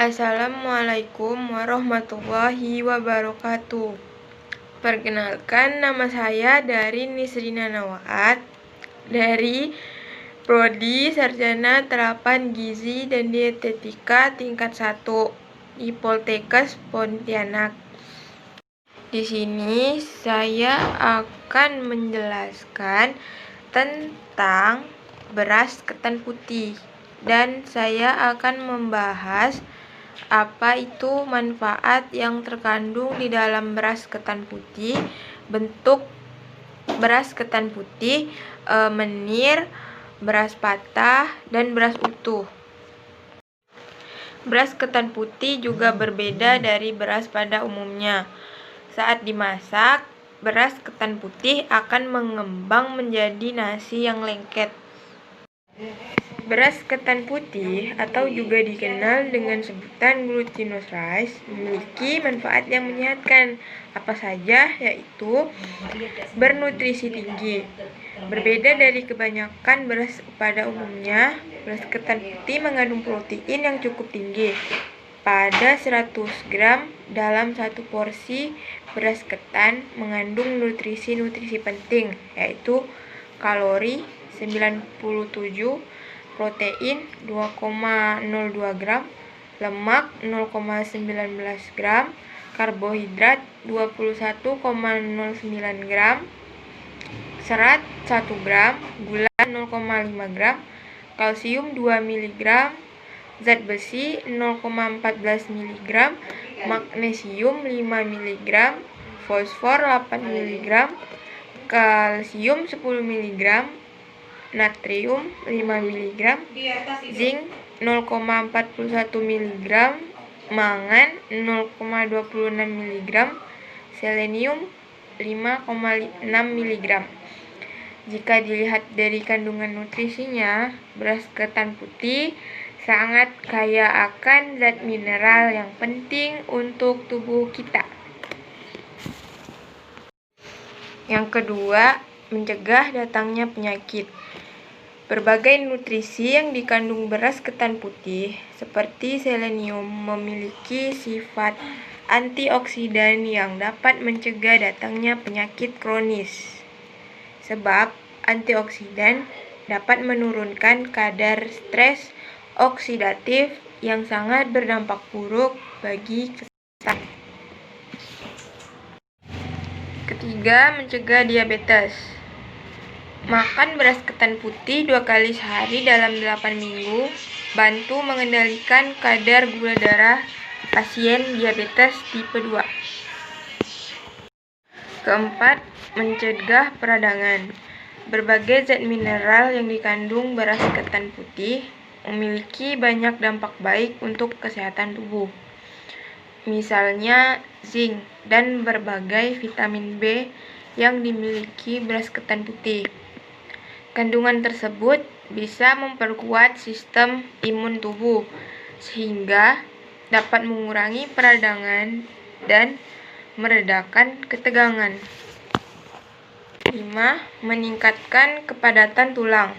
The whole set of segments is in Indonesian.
Assalamualaikum warahmatullahi wabarakatuh. Perkenalkan, nama saya dari Nisrina Nawaat dari Prodi Sarjana Terapan Gizi dan Dietetika tingkat 1 di Poltekkes Pontianak. Di sini saya akan menjelaskan tentang beras ketan putih dan saya akan membahas apa itu manfaat yang terkandung di dalam beras ketan putih, bentuk beras ketan putih, menir, beras patah, dan beras utuh. Beras ketan putih juga berbeda dari beras pada umumnya. Saat dimasak, beras ketan putih akan mengembang menjadi nasi yang lengket. Beras ketan putih atau juga dikenal dengan sebutan glutinous rice memiliki manfaat yang menyehatkan. Apa saja? Yaitu bernutrisi tinggi. Berbeda dari kebanyakan beras pada umumnya, beras ketan putih mengandung protein yang cukup tinggi. Pada 100 gram dalam satu porsi beras ketan mengandung nutrisi-nutrisi penting, yaitu kalori 97, protein 2,02 gram, lemak 0,19 gram, karbohidrat 21,09 gram, serat 1 gram, gula 0,5 gram, kalsium 2 mg, zat besi 0,14 mg, magnesium 5 mg, fosfor 8 mg, kalsium 10 mg, natrium 5 mg, zinc 0,41 mg, mangan 0,26 mg, selenium 5,6 mg. Jika dilihat dari kandungan nutrisinya, beras ketan putih sangat kaya akan zat mineral yang penting untuk tubuh kita. Yang kedua, mencegah datangnya penyakit. Berbagai nutrisi yang dikandung beras ketan putih, seperti selenium, memiliki sifat antioksidan yang dapat mencegah datangnya penyakit kronis. Sebab antioksidan dapat menurunkan kadar stres oksidatif yang sangat berdampak buruk bagi kesehatan. Ketiga, mencegah diabetes. Makan beras ketan putih 2 kali sehari dalam 8 minggu bantu mengendalikan kadar gula darah pasien diabetes tipe 2. Keempat, mencegah peradangan. Berbagai zat mineral yang dikandung beras ketan putih memiliki banyak dampak baik untuk kesehatan tubuh. Misalnya zinc dan berbagai vitamin B yang dimiliki beras ketan putih. Kandungan tersebut bisa memperkuat sistem imun tubuh sehingga dapat mengurangi peradangan dan meredakan ketegangan. 5. Meningkatkan kepadatan tulang.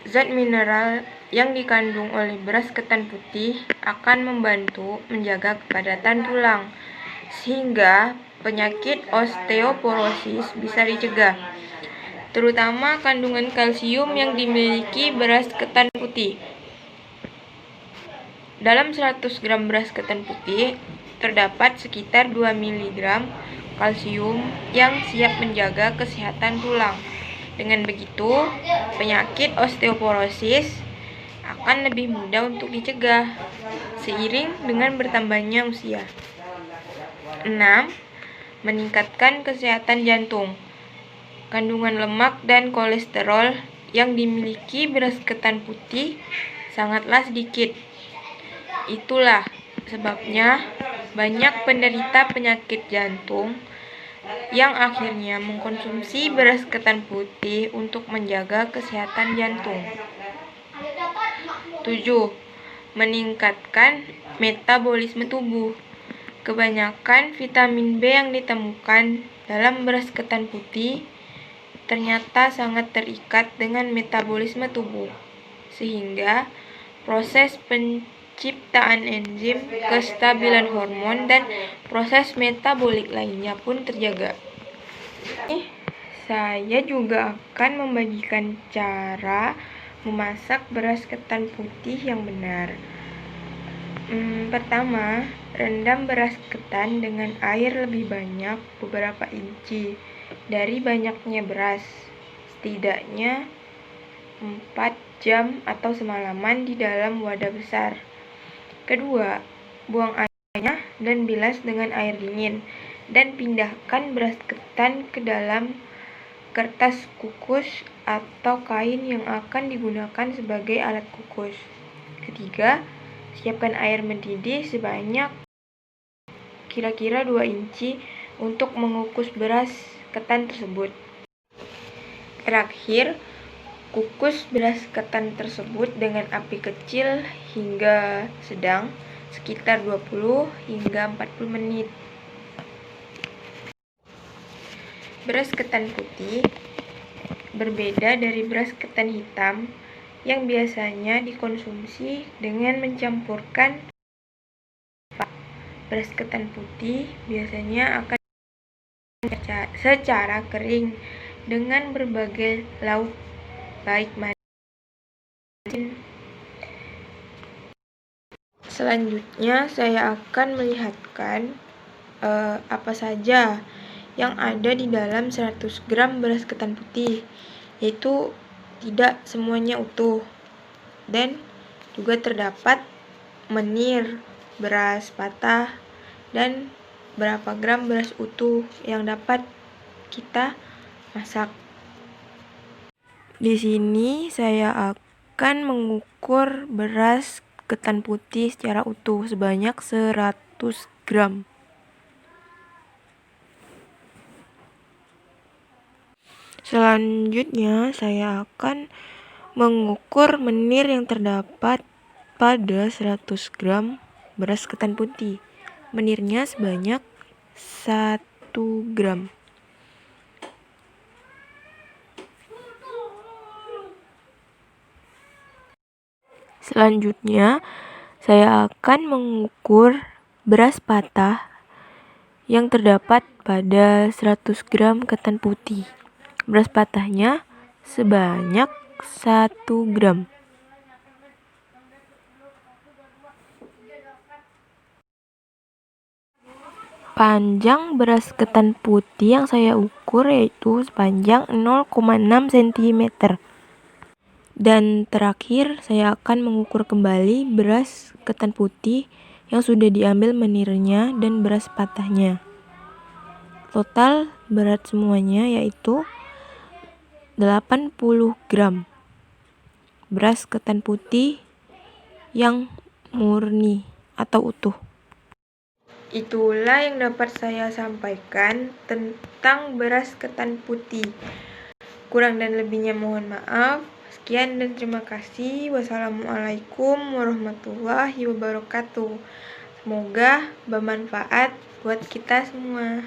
Zat mineral yang dikandung oleh beras ketan putih akan membantu menjaga kepadatan tulang sehingga penyakit osteoporosis bisa dicegah. Terutama kandungan kalsium yang dimiliki beras ketan putih. Dalam 100 gram beras ketan putih terdapat sekitar 2 mg kalsium yang siap menjaga kesehatan tulang. Dengan begitu, penyakit osteoporosis akan lebih mudah untuk dicegah seiring dengan bertambahnya usia. 6. Meningkatkan kesehatan jantung. Kandungan lemak dan kolesterol yang dimiliki beras ketan putih sangatlah sedikit. Itulah sebabnya banyak penderita penyakit jantung yang akhirnya mengkonsumsi beras ketan putih untuk menjaga kesehatan jantung. 7. Meningkatkan metabolisme tubuh. Kebanyakan vitamin B yang ditemukan dalam beras ketan putih ternyata sangat terikat dengan metabolisme tubuh, sehingga proses ciptaan enzim, kestabilan hormon, dan proses metabolik lainnya pun terjaga. Saya juga akan membagikan cara memasak beras ketan putih yang benar. Pertama, rendam beras ketan dengan air lebih banyak beberapa inci dari banyaknya beras, setidaknya 4 jam atau semalaman di dalam wadah besar. Kedua, buang airnya dan bilas dengan air dingin, dan pindahkan beras ketan ke dalam kertas kukus atau kain yang akan digunakan sebagai alat kukus. Ketiga, siapkan air mendidih sebanyak kira-kira 2 inci untuk mengukus beras ketan tersebut. Terakhir, kukus beras ketan tersebut dengan api kecil hingga sedang sekitar 20 hingga 40 menit. Beras ketan putih berbeda dari beras ketan hitam yang biasanya dikonsumsi dengan mencampurkan beras ketan putih biasanya akan secara kering dengan berbagai lauk baik macam. Selanjutnya saya akan melihatkan apa saja yang ada di dalam 100 gram beras ketan putih, yaitu tidak semuanya utuh, dan juga terdapat menir, beras patah, dan berapa gram beras utuh yang dapat kita masak. Di sini saya akan mengukur beras ketan putih secara utuh sebanyak 100 gram. Selanjutnya, saya akan mengukur menir yang terdapat pada 100 gram beras ketan putih. Menirnya sebanyak 1 gram. Selanjutnya, saya akan mengukur beras patah yang terdapat pada 100 gram ketan putih. Beras patahnya sebanyak 1 gram. Panjang beras ketan putih yang saya ukur yaitu sepanjang 0,6 cm. Dan terakhir saya akan mengukur kembali beras ketan putih yang sudah diambil menirnya dan beras patahnya. Total berat semuanya yaitu 80 gram beras ketan putih yang murni atau utuh. Itulah yang dapat saya sampaikan tentang beras ketan putih. Kurang dan lebihnya mohon maaf. Sekian dan terima kasih. Wassalamualaikum warahmatullahi wabarakatuh. Semoga bermanfaat buat kita semua.